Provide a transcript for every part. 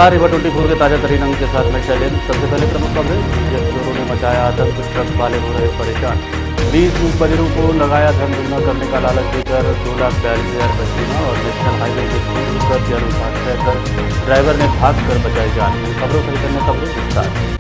नमस्कार, रिवर 24 के ताजा तरीन अंक के साथ मैं शैलेंद्र। सबसे पहले प्रमुख खबरें। बीजेपी चोरों ने मचाया आतंक, ट्रक वाले हो रहे परेशान। 20 मूक बधिरों को लगाया धन दुगना करने का लालच देकर 2,42,000 रुपये सीमा और नेशनल हाईवे के स्पीड के अनुसार तय ड्राइवर ने भागकर बचाई जान। खबरों से अन्य खबरें विस्तार।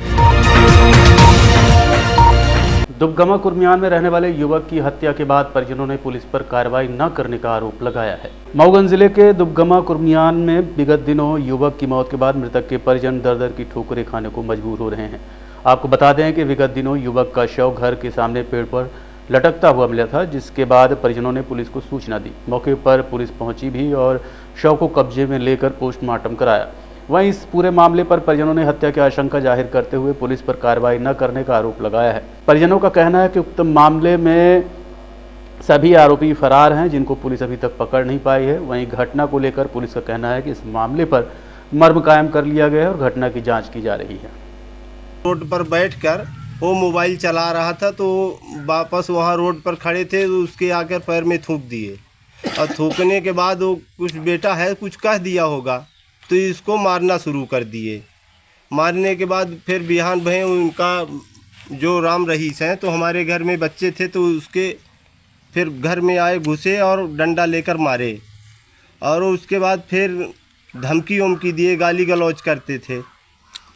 दुबगमा कुर्मियान में रहने वाले युवक की हत्या के बाद परिजनों ने पुलिस पर कार्रवाई न करने का आरोप लगाया है। मऊगंज जिले के दुबगमा कुर्मियान में विगत दिनों युवक की मौत के बाद मृतक के परिजन दर दर की ठोकरें खाने को मजबूर हो रहे हैं। आपको बता दें कि विगत दिनों युवक का शव घर के सामने पेड़ पर लटकता हुआ मिला था, जिसके बाद परिजनों ने पुलिस को सूचना दी। मौके पर पुलिस पहुंची भी और शव को कब्जे में लेकर पोस्टमार्टम कराया। वहीं इस पूरे मामले पर परिजनों ने हत्या की आशंका जाहिर करते हुए पुलिस पर कार्रवाई न करने का आरोप लगाया है। परिजनों का कहना है कि उक्त मामले में सभी आरोपी फरार हैं, जिनको पुलिस अभी तक पकड़ नहीं पाई है। वहीं घटना को लेकर पुलिस का कहना है कि इस मामले पर मर्म कायम कर लिया गया है और घटना की जांच की जा रही है। रोड पर बैठकर वो मोबाइल चला रहा था, तो वापस वहाँ रोड पर खड़े थे, तो उसके आकर पैर में थूक दिए और थूकने के बाद वो कुछ बेटा है कुछ कह दिया होगा, तो इसको मारना शुरू कर दिए। मारने के बाद फिर बिहान भय उनका जो राम रहीस हैं, तो हमारे घर में बच्चे थे, तो उसके फिर घर में आए, घुसे और डंडा लेकर मारे। और उसके बाद फिर धमकी उमकी दिए, गाली गलौज करते थे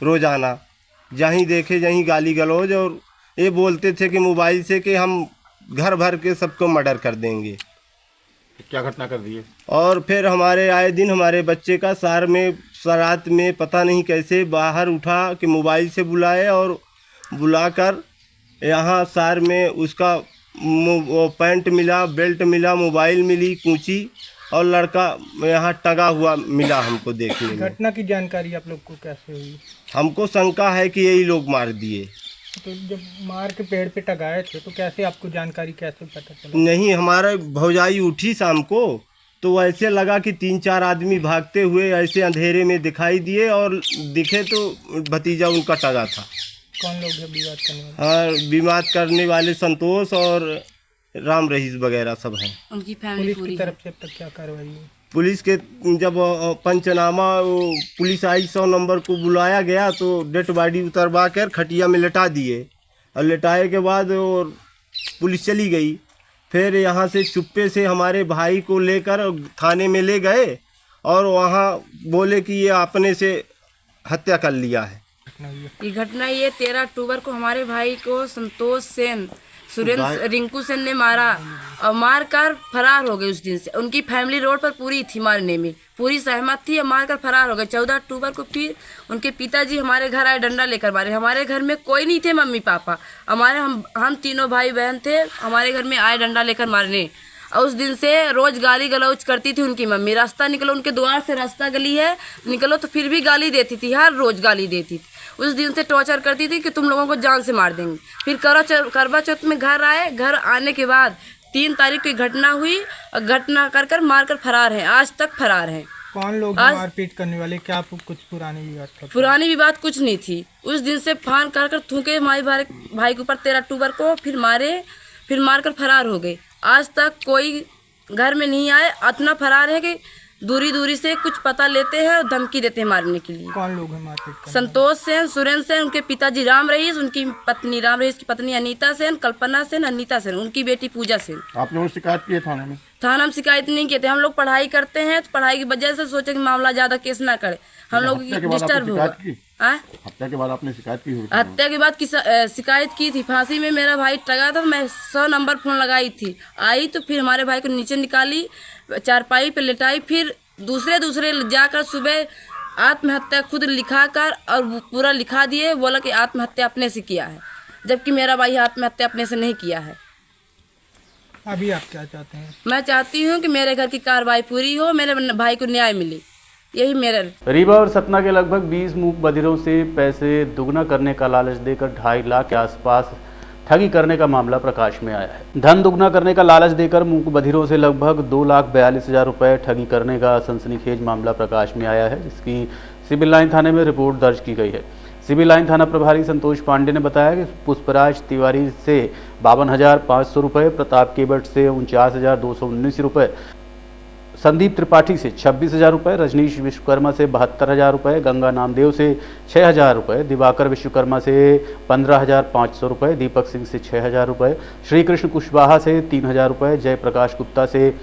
रोज़ाना, जहीं देखे जहीं गाली गलौज, और ये बोलते थे कि मोबाइल से कि हम घर भर के सबको मर्डर कर देंगे। क्या घटना कर दी है? और फिर हमारे आए दिन हमारे बच्चे का सार में रात में पता नहीं कैसे बाहर उठा कि मोबाइल से बुलाए, और बुलाकर यहाँ सार में उसका वो पैंट मिला, बेल्ट मिला, मोबाइल मिली, कूंची, और लड़का यहाँ टंगा हुआ मिला हमको देखने में। घटना की जानकारी आप लोग को कैसे हुई? हमको शंका है कि यही लोग मार दिए। तो जब मार के पेड़ पे टगाए थे तो कैसे आपको जानकारी कैसे पता चला? नहीं, हमारा भौजाई उठी शाम को, तो ऐसे लगा कि 3-4 आदमी भागते हुए ऐसे अंधेरे में दिखाई दिए, और दिखे तो भतीजा उनका टगा था। कौन लोग है विवाद करने वाले? हाँ, विवाद करने वाले संतोष और राम रहीस वगैरह सब हैं। उनकी फैमिली पुलिस की तरफ से अब तक क्या कार्रवाई हुई? पुलिस के जब पंचनामा पुलिस आई 100 नंबर को बुलाया गया, तो डेड बॉडी उतरवा कर खटिया में लेटा दिए, और लेटाए के बाद और पुलिस चली गई। फिर यहाँ से चुप्पे से हमारे भाई को लेकर थाने में ले गए, और वहाँ बोले कि ये आपने से हत्या कर लिया है। ये घटना ये 13 अक्टूबर को हमारे भाई को संतोष सेन, सुरेंद्र, रिंकू सेन ने मारा और मार कर फरार हो गए। उस दिन से उनकी फैमिली रोड पर पूरी थी, मारने में पूरी सहमत थी, और मार कर फरार हो गए। 14 अक्टूबर को फिर उनके पिताजी हमारे घर आए, डंडा लेकर मारे। हमारे घर में कोई नहीं थे, मम्मी पापा हमारे, हम तीनों भाई बहन थे, हमारे घर में आए डंडा लेकर मारने। और उस दिन से रोज गाली गलौज करती थी उनकी मम्मी। रास्ता निकलो, उनके द्वार से रास्ता गली है, निकलो तो फिर भी गाली देती थी, हर रोज गाली देती थी। उस दिन से टॉर्चर करती थी कि तुम लोगों को जान से मार देंगे। फिर करवा चौथ में घर आए, घर आने के बाद 3 तारीख की घटना हुई, और घटना कर मार कर फरार हैं, आज तक फरार हैं। कौन लोग मारपीट करने वाले? क्या कुछ पुरानी विवाद था? पुरानी विवाद कुछ नहीं थी। उस दिन से फान कर थूके हमारे भाई के ऊपर 13 अक्टूबर को, फिर मारे, फिर मार कर फरार हो गए। आज तक कोई घर में नहीं आए, इतना फरार है कि दूरी से कुछ पता लेते हैं और धमकी देते हैं मारने के लिए। कौन लोग हैं मारपीट करने? संतोष सेन, सुरेंद्र सेन, उनके पिताजी राम रहीस, उनकी पत्नी राम रहीस की पत्नी अनीता सेन, कल्पना सेन, अनीता सेन, उनकी बेटी पूजा सेन। आपने वो शिकायत की है थाने में? थाना में शिकायत नहीं किए थे। हम लोग पढ़ाई करते हैं, तो पढ़ाई की वजह से सोचे कि मामला ज्यादा केस ना करे, हम लोग डिस्टर्ब होगा। हत्या के बाद आपने शिकायत की? हत्या के बाद शिकायत की थी। फांसी में मेरा भाई टगा था, मैं 100 नंबर फोन लगाई थी, आई तो फिर हमारे भाई को नीचे निकाली, चारपाई पे लिटाई, फिर दूसरे जाकर सुबह आत्महत्या खुद लिखा कर और पूरा लिखा दिए, बोला कि आत्महत्या अपने से किया है, जबकि मेरा भाई आत्महत्या अपने से नहीं किया है। अभी आप क्या चाहते हैं? मैं चाहती हूँ कि मेरे घर की कार्रवाई पूरी हो, मेरे भाई को न्याय मिले, यही मेरा। रीवा और सतना के लगभग 20 मूक बधिरों से पैसे दुगना करने का लालच देकर 2.5 लाख के आसपास ठगी करने का मामला प्रकाश में आया है। धन दुगना करने का लालच देकर मूक बधिरों से लगभग 2,42,000 रुपये ठगी करने का सनसनीखेज मामला प्रकाश में आया है, जिसकी सिविल लाइन थाने में रिपोर्ट दर्ज की गई है। सिविल लाइन थाना प्रभारी संतोष पांडे ने बताया कि पुष्पराज तिवारी से 52,500 रुपये, प्रताप केवट से 49,219 रुपये, संदीप त्रिपाठी से 26,000 रुपये, रजनीश विश्वकर्मा से 72,000 रुपये, गंगा नामदेव से 6,000 रुपये, दिवाकर विश्वकर्मा से 15,500 रुपये, दीपक सिंह से 6,000 रुपये, श्री कृष्ण कुशवाहा से 3,000 रुपये, जयप्रकाश गुप्ता से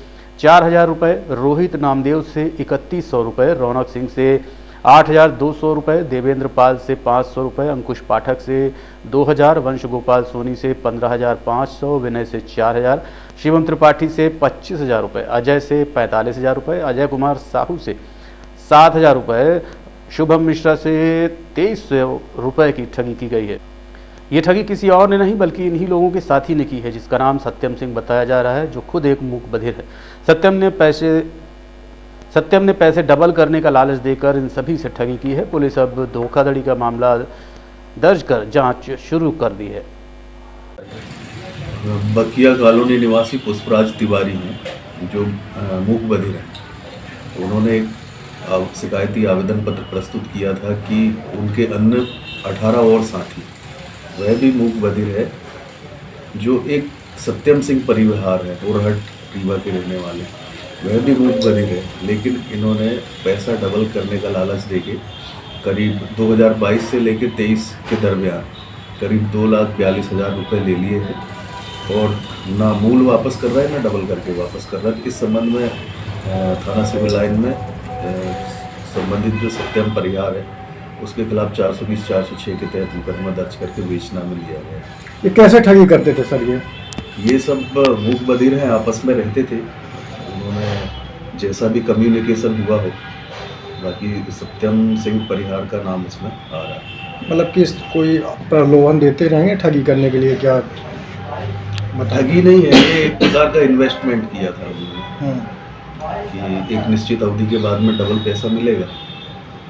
4,000 रुपये, रोहित नामदेव से 3,100 रुपये, रौनक सिंह से 8,200 रुपये, देवेंद्र पाल से 500 रुपये, अंकुश पाठक से 2,000, वंश गोपाल सोनी से 15,500, विनय से 4,000, शिवम त्रिपाठी से 25,000 रुपये, अजय से 45,000 रुपये, अजय कुमार साहू से 7,000 रुपये, शुभम मिश्रा से 2,300 रुपये की ठगी की गई है। ये ठगी किसी और ने नहीं बल्कि इन्हीं लोगों के साथी ने की है, जिसका नाम सत्यम सिंह बताया जा रहा है, जो खुद एक मूक बधिर है। सत्यम ने पैसे डबल करने का लालच देकर इन सभी से ठगी की है। पुलिस अब धोखाधड़ी का मामला दर्ज कर जांच शुरू कर दी है। बकिया कॉलोनी निवासी पुष्पराज तिवारी हैं जो मूक बधिर हैं। उन्होंने एक शिकायती आवेदन पत्र प्रस्तुत किया था कि उनके अन्य 18 और साथी वह भी मूक बधिर है, जो एक सत्यम सिंह परिवार है ओरहट रीवा के रहने वाले, वह भी मूक बधिर है। लेकिन इन्होंने पैसा डबल करने का लालच देके करीब 2022 से लेकर 23 के दरमियान करीब 2,42,000 रुपये ले लिए हैं और ना मूल वापस कर रहा है ना डबल करके वापस कर रहा है। इस संबंध में थाना सिविल लाइन में संबंधित जो सत्यम परिवार है उसके खिलाफ 420, 406 के तहत मुकदमा दर्ज करके बेचनामा लिया गया है। ये कैसे ठगी करते थे सर? ये सब मूक बधिर हैं, आपस में रहते थे। उन्होंने जैसा भी कम्युनिकेशन हुआ हो, बाकी सत्यम सिंह परिहार का नाम उसमें आ रहा है। मतलब कि कोई प्रलोभन देते रहेंगे ठगी करने के लिए? क्या ठगी नहीं है, ये एक प्रकार का इन्वेस्टमेंट किया था उन्होंने कि एक निश्चित अवधि के बाद में डबल पैसा मिलेगा,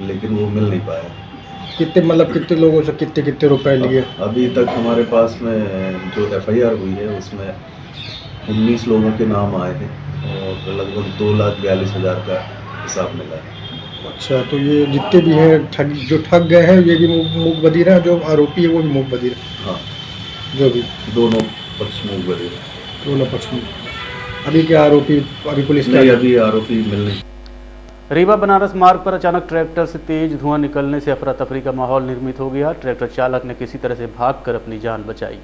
लेकिन वो मिल नहीं पाया। कितने लोगों से कितने रुपए लिए? अभी तक हमारे पास में जो FIR हुई है उसमें 19 लोगों के नाम आए हैं और लगभग 2,42,000 का हिसाब मिला है। अच्छा, तो ये जितने भी हैं जो ठग गए हैं ये भी मूक बधिर हैं, जो आरोपी है वो भी मूक बधिर है? हाँ, जो भी दोनों पक्ष मूक बधिर है। दोनों पक्ष में अभी क्या आरोपी पुलिस नहीं, अभी आरोपी मिल नहीं। रीवा बनारस मार्ग पर अचानक ट्रैक्टर से तेज धुआं निकलने से अफरा तफरी का माहौल निर्मित हो गया। ट्रैक्टर चालक ने किसी तरह से भागकर अपनी जान बचाई।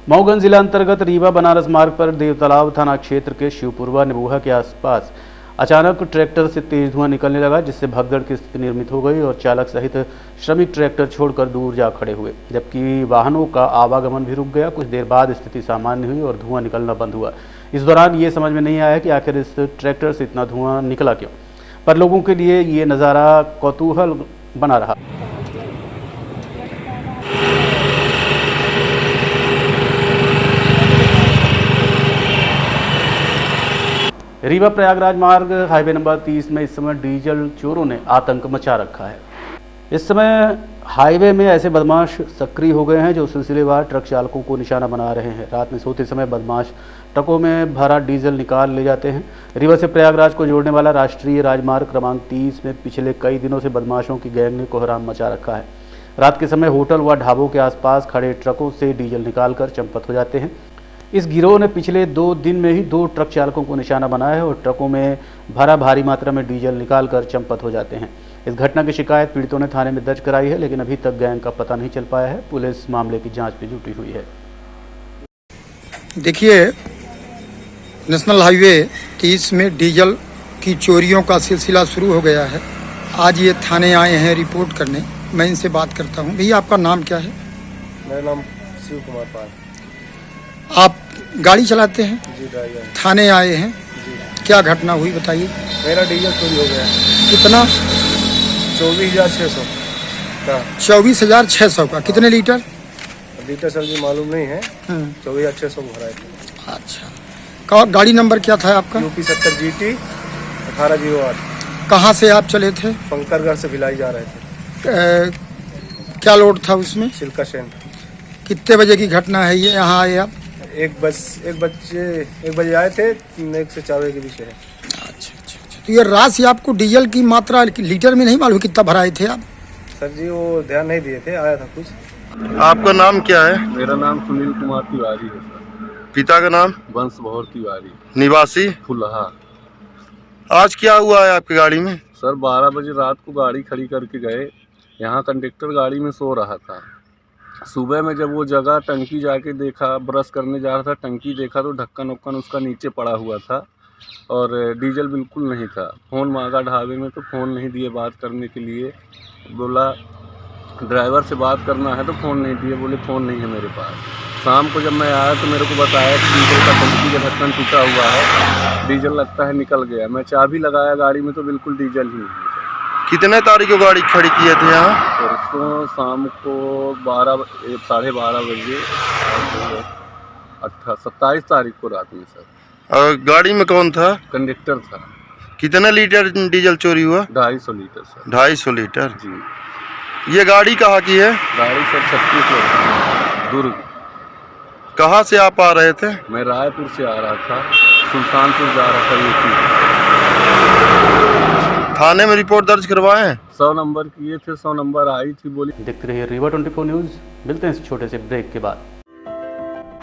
मऊगंज जिला अंतर्गत रीवा बनारस मार्ग पर देवतालाब थाना क्षेत्र के शिवपुरवा निबूहा के आसपास अचानक ट्रैक्टर से तेज धुआं निकलने लगा, जिससे भगदड़ की स्थिति निर्मित हो गई और चालक सहित श्रमिक ट्रैक्टर छोड़कर दूर जा खड़े हुए, जबकि वाहनों का आवागमन भी रुक गया। कुछ देर बाद स्थिति सामान्य हुई और धुआं निकलना बंद हुआ। इस दौरान ये समझ में नहीं आया कि आखिर इस ट्रैक्टर से इतना धुआं निकला क्यों, पर लोगों के लिए ये नज़ारा कौतूहल बना रहा। रीवा प्रयागराज मार्ग हाईवे नंबर 30 में इस समय डीजल चोरों ने आतंक मचा रखा है। इस समय हाईवे में ऐसे बदमाश सक्रिय हो गए हैं जो सिलसिलेवार ट्रक चालकों को निशाना बना रहे हैं। रात में सोते समय बदमाश ट्रकों में भरा डीजल निकाल ले जाते हैं। रीवा से प्रयागराज को जोड़ने वाला राष्ट्रीय राजमार्ग क्रमांक 30 में पिछले कई दिनों से बदमाशों की गैंग ने कोहराम मचा रखा है। रात के समय होटल व ढाबों के आसपास खड़े ट्रकों से डीजल निकालकर चंपत हो जाते हैं। इस गिरोह ने पिछले 2 दिन में ही 2 ट्रक चालकों को निशाना बनाया है और ट्रकों में भरा भारी मात्रा में डीजल निकालकर चंपत हो जाते हैं। इस घटना की शिकायत पीड़ितों ने थाने में दर्ज कराई है, लेकिन अभी तक गैंग का पता नहीं चल पाया है। पुलिस मामले की जांच में जुटी हुई है। देखिए, नेशनल हाईवे 30 में डीजल की चोरियों का सिलसिला शुरू हो गया है। आज ये थाने आए हैं रिपोर्ट करने। मैं इनसे बात करता हूँ। भैया, आपका नाम क्या है? मेरा नाम शिव कुमार पाल। आप गाड़ी चलाते हैं? जी, ड्राइवर। थाने आए हैं, क्या घटना हुई बताइए। मेरा डीजल चोरी हो गया। कितना? 24,600 का। 24,600 का। कितने लीटर? लीटर सर जी मालूम नहीं है। 24,600 को भराए थे। अच्छा, गाड़ी नंबर क्या था आपका? UP 70 GT 1808। कहाँ से आप चले थे? पंकरगढ़ से भिलाई जा रहे थे। क्या लोड था उसमें? सिल्का शेन। कितने बजे की घटना है ये? यहाँ आए आप? 1 बजे आए थे। 1 से 4 बजे के बीच है। अच्छा। तो ये राशि आपको डीजल की मात्रा लीटर में नहीं मालूम कितना भराए थे आप? सर जी वो ध्यान नहीं दिए थे, आया था कुछ। आपका नाम क्या है? मेरा नाम सुनील कुमार तिवारी है सर। पिता का नाम? वंश भौर तिवारी, निवासी? फुलहा। आज क्या हुआ है आपकी गाड़ी में? सर 12 बजे रात को गाड़ी खड़ी करके गए, यहाँ कंडक्टर गाड़ी में सो रहा था। सुबह में जब वो जगह टंकी जाके देखा, ब्रश करने जा रहा था, टंकी देखा तो ढक्कन उक्कन उसका नीचे पड़ा हुआ था और डीजल बिल्कुल नहीं था। फ़ोन मांगा ढाबे में तो फ़ोन नहीं दिए बात करने के लिए। बोला ड्राइवर से बात करना है तो फ़ोन नहीं दिए, बोले फ़ोन नहीं है मेरे पास। शाम को जब मैं आया तो मेरे को बताया कि डीजल का टंकी का ढक्कन टूटा हुआ है, डीजल लगता है निकल गया। मैं चाबी लगाया गाड़ी में तो बिल्कुल डीजल ही नहीं है। कितने तारीख को गाड़ी खड़ी किए थे यहाँ? परसों शाम को 12:30 बजे, 27 तारीख को रात में सर। और गाड़ी में कौन था? कंडक्टर था। कितना लीटर डीजल चोरी हुआ? 250 लीटर सर। 250 लीटर। जी। ये गाड़ी कहाँ की है? गाड़ी सर छत्तीसगढ़ दुर्ग। कहाँ से आप आ रहे थे? मैं रायपुर से आ रहा था, सुल्तानपुर जा रहा था यूपी। थाने में रिपोर्ट दर्ज करवाएं? 100 नंबर किए थे, 100 नंबर आई थी। बोली देखते रहिए रीवा 24 न्यूज़। मिलते हैं इस छोटे से ब्रेक के बाद।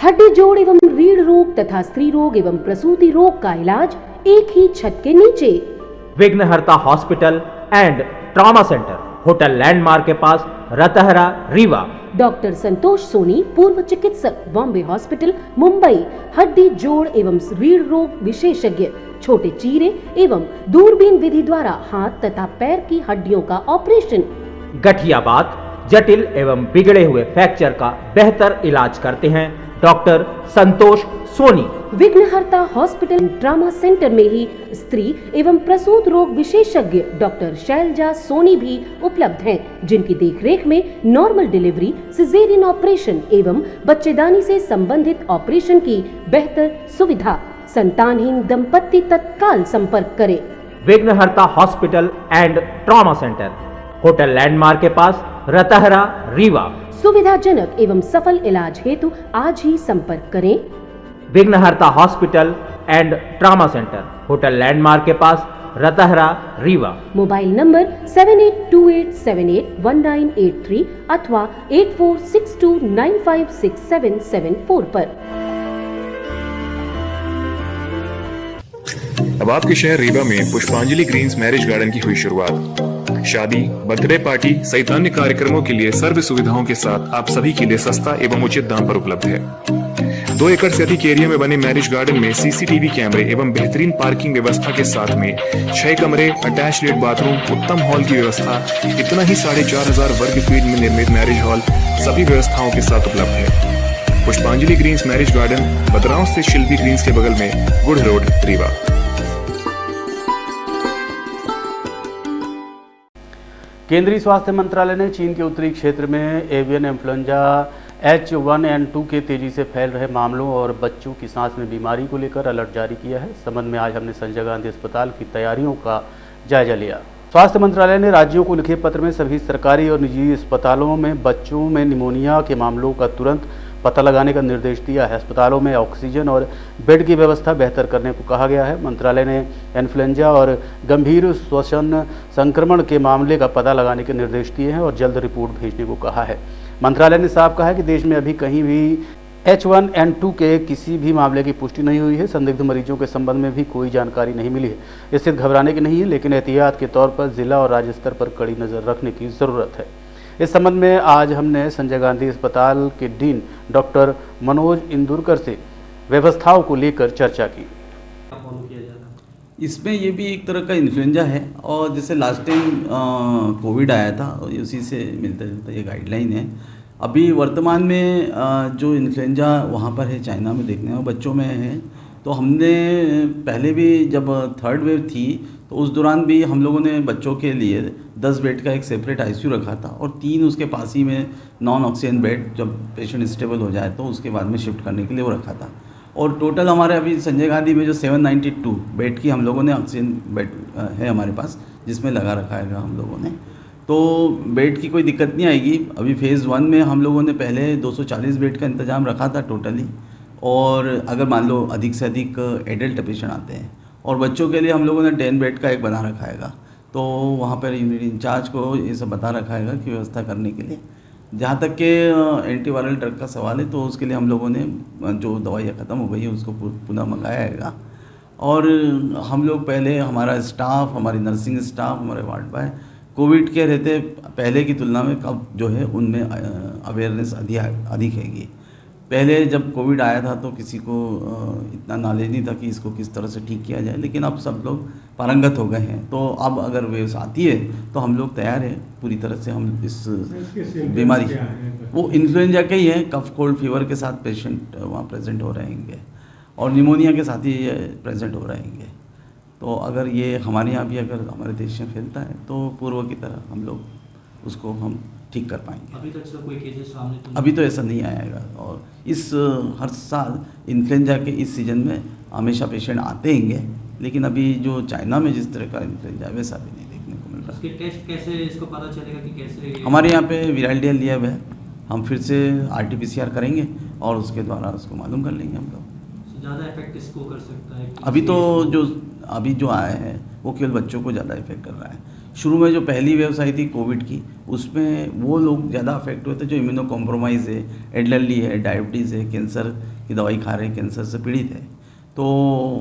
हड्डी जोड़ एवं रीढ़ रोग तथा स्त्री रोग एवं प्रसूति रोग का इलाज एक ही छत के नीचे। विघ्नहर्ता hospital and trauma centre, hotel landmark के पास, रतहरा, रीवा। डॉक्टर संतोष सोनी, पूर्व चिकित्सक, बॉम्बे हॉस्पिटल, मुंबई। हड्डी जोड़ एवं रीढ़ रोग विशेषज्ञ, छोटे चीरे एवं दूरबीन विधि द्वारा हाथ तथा पैर की हड्डियों का ऑपरेशन। गठियाबात, जटिल एवं बिगड़े हुए फ्रैक्चर का बेहतर इलाज करते हैं डॉक्टर संतोष सोनी। विघ्नहर्ता हॉस्पिटल ट्रॉमा सेंटर में ही स्त्री एवं प्रसूत रोग विशेषज्ञ डॉक्टर शैलजा सोनी भी उपलब्ध हैं, जिनकी देखरेख में नॉर्मल डिलीवरी, सिजेरियन ऑपरेशन एवं बच्चेदानी से संबंधित ऑपरेशन की बेहतर सुविधा। संतानहीन दंपत्ति तत्काल संपर्क करें। विघ्नहर्ता hospital and trauma centre, hotel landmark के पास, रतहरा, रीवा। सुविधाजनक एवं सफल इलाज हेतु आज ही संपर्क करें। विघ्नहर्ता hospital and trauma centre, hotel landmark के पास, रतहरा, रीवा। मोबाइल नंबर 7828781983 अथवा 8462956774 पर। अब आपके शहर रीवा में पुष्पांजलि ग्रीन्स मैरिज गार्डन की हुई शुरुआत। शादी, बर्थडे पार्टी सहित अन्य कार्यक्रमों के लिए सर्व सुविधाओं के साथ आप सभी के लिए सस्ता एवं उचित दाम पर उपलब्ध है। 2 एकड़ से अधिक एरिया में बने मैरिज गार्डन में सीसीटीवी कैमरे एवं बेहतरीन पार्किंग व्यवस्था के साथ में 6 कमरे, अटैच लेट बाथरूम, उत्तम हॉल की व्यवस्था, इतना ही 4500 वर्ग फीट में निर्मित मैरिज हॉल सभी व्यवस्थाओं के साथ उपलब्ध है। पुष्पांजलि ग्रीन्स मैरिज गार्डन, बदरांव से शिल्पी ग्रीन्स के बगल में, गुड़ रोड, रीवा। केंद्रीय स्वास्थ्य मंत्रालय ने चीन के उत्तरी क्षेत्र में एवियन इन्फ्लुएंजा H1N2 के तेजी से फैल रहे मामलों और बच्चों की सांस में बीमारी को लेकर अलर्ट जारी किया है। इस संबंध में आज हमने संजय गांधी अस्पताल की तैयारियों का जायजा लिया। स्वास्थ्य मंत्रालय ने राज्यों को लिखे पत्र में सभी सरकारी और निजी अस्पतालों में बच्चों में निमोनिया के मामलों का तुरंत पता लगाने का निर्देश दिया है। अस्पतालों में ऑक्सीजन और बेड की व्यवस्था बेहतर करने को कहा गया है। मंत्रालय ने इन्फ्लुएंजा और गंभीर श्वसन संक्रमण के मामले का पता लगाने के निर्देश दिए हैं और जल्द रिपोर्ट भेजने को कहा है। मंत्रालय ने साफ कहा है कि देश में अभी कहीं भी H1N2 के किसी भी मामले की पुष्टि नहीं हुई है। संदिग्ध मरीजों के संबंध में भी कोई जानकारी नहीं मिली है। इससे घबराने की नहीं है, लेकिन एहतियात के तौर पर जिला और राज्य स्तर पर कड़ी नज़र रखने की ज़रूरत है। इस संबंध में आज हमने संजय गांधी अस्पताल के डीन डॉक्टर मनोज इंदुरकर से व्यवस्थाओं को लेकर चर्चा की। इसमें ये भी एक तरह का इन्फ्लुएंजा है और जैसे लास्ट टाइम कोविड आया था उसी से मिलता जुलता ये गाइडलाइन है। अभी वर्तमान में जो इन्फ्लुएंजा वहाँ पर है चाइना में देखने में बच्चों में है, तो हमने पहले भी जब 3rd वेव थी तो उस दौरान भी हम लोगों ने बच्चों के लिए 10 बेड का एक सेपरेट ICU रखा था और 3 उसके पास ही में नॉन ऑक्सीजन बेड, जब पेशेंट स्टेबल हो जाए तो उसके बाद में शिफ्ट करने के लिए वो रखा था। और टोटल हमारे अभी संजय गांधी में जो 792 बेड की हम लोगों ने ऑक्सीजन बेड है हमारे पास, जिसमें लगा रखा है हम लोगों ने, तो बेड की कोई दिक्कत नहीं आएगी। अभी फ़ेज़ 1 में हम लोगों ने पहले 240 बेड का इंतज़ाम रखा था टोटली, और अगर मान लो अधिक से अधिक एडल्ट पेशेंट आते हैं, और बच्चों के लिए हम लोगों ने 10 बेड का एक बना रखा है, तो वहाँ पर यूनिट इंचार्ज को ये सब बता रखा है कि व्यवस्था करने के लिए। जहाँ तक के एंटीवायरल ड्रग का सवाल है तो उसके लिए हम लोगों ने जो दवाइयाँ ख़त्म हो गई है उसको पुनः मंगाया है, और हम लोग पहले, हमारा स्टाफ, हमारी नर्सिंग स्टाफ, हमारे वार्ड बॉय कोविड के रहते पहले की तुलना में अब जो है उनमें अवेयरनेस अधिक हैगी। पहले जब कोविड आया था तो किसी को इतना नॉलेज नहीं था कि इसको किस तरह से ठीक किया जाए, लेकिन अब सब लोग पारंगत हो गए हैं। तो अब अगर वेव्स आती है तो हम लोग तैयार हैं पूरी तरह से। हम इस बीमारी, वो इन्फ्लुएंजा के ही है, कफ कोल्ड फीवर के साथ पेशेंट वहाँ प्रेजेंट हो रहेंगे और निमोनिया के साथ ही प्रेजेंट हो रहेंगे। तो अगर ये हमारे यहाँ भी अगर हमारे देश में फैलता है तो पूर्व की तरह हम लोग उसको हम ठीक कर पाएंगे। अभी तक सर कोई केसेस सामने तो अभी तो ऐसा नहीं आएगा। और इस हर साल इन्फ्लुएंजा के इस सीज़न में हमेशा पेशेंट आते हैंगे, लेकिन अभी जो चाइना में जिस तरह का इन्फ्लुएंजा वैसा भी नहीं देखने को मिल रहा। उसके टेस्ट कैसे इसको पता चलेगा कि कैसे? हमारे यहाँ पे विराइडियल लिया है, हम फिर से RT-PCR करेंगे और उसके द्वारा उसको मालूम कर लेंगे हम लोग। ज़्यादा इफेक्ट इसको कर सकता है? अभी जो आया है वो केवल बच्चों को ज़्यादा इफेक्ट कर रहा है। शुरू में जो पहली वेव आई थी कोविड की, उसमें वो लोग ज़्यादा अफेक्ट हुए थे जो इम्यूनो कॉम्प्रोमाइज़ है, एल्डरली है, डायबिटीज़ है, कैंसर की दवाई खा रहे हैं, कैंसर से पीड़ित है। तो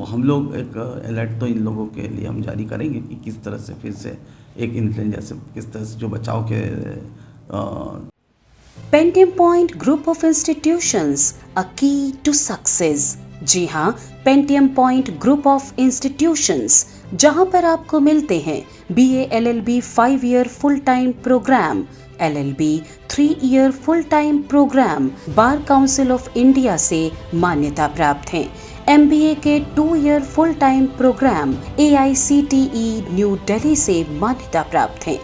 हम लोग एक अलर्ट तो इन लोगों के लिए हम जारी करेंगे कि किस तरह से फिर से एक इन्फ्लुएंजा से किस तरह से जो बचाव के Pentium point group of institutions a key to success. जी हाँ, Pentium point group of institutions, जहाँ पर आपको मिलते हैं BA LLB 5 year full time programme, LLB 3 year full time programme bar council of India से मान्यता प्राप्त हैं। MBA के 2 year full time programme AICTE new Delhi से मान्यता प्राप्त हैं।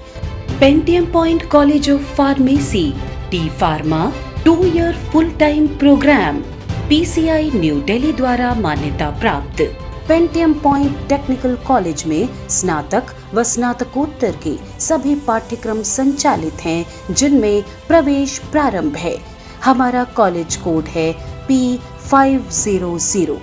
Pentium point college of pharmacy T pharma 2 year full time programme PCI New Delhi द्वारा मान्यता प्राप्त। पेंटियम पॉइंट टेक्निकल कॉलेज में स्नातक व स्नातकोत्तर के सभी पाठ्यक्रम संचालित हैं, जिनमें प्रवेश प्रारंभ है। हमारा कॉलेज कोड है P500।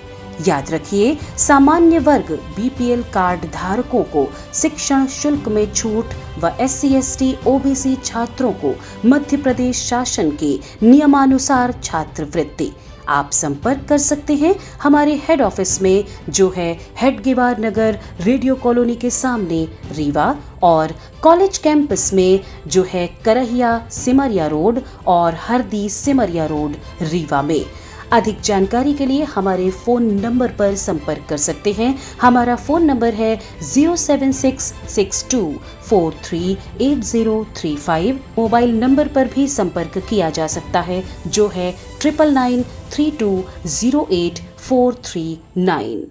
याद रखिए, सामान्य वर्ग BPL कार्ड धारकों को शिक्षण शुल्क में छूट व SC/ST OBC छात्रों को मध्य प्रदेश शासन के नियमानुसार छात्रवृत्ति। आप संपर्क कर सकते हैं हमारे हेड ऑफिस में, जो है हेडगेवार नगर रेडियो कॉलोनी के सामने रीवा, और कॉलेज कैंपस में जो है करहिया सिमरिया रोड और हरदी सिमरिया रोड रीवा में। अधिक जानकारी के लिए हमारे फ़ोन नंबर पर संपर्क कर सकते हैं। हमारा फ़ोन नंबर है 07662438035। मोबाइल नंबर पर भी संपर्क किया जा सकता है, जो है 9993208439।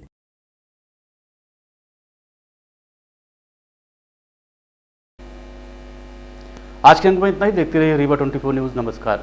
आज के अंक में इतना ही। देखते रहिए रीवा 24 न्यूज़। नमस्कार।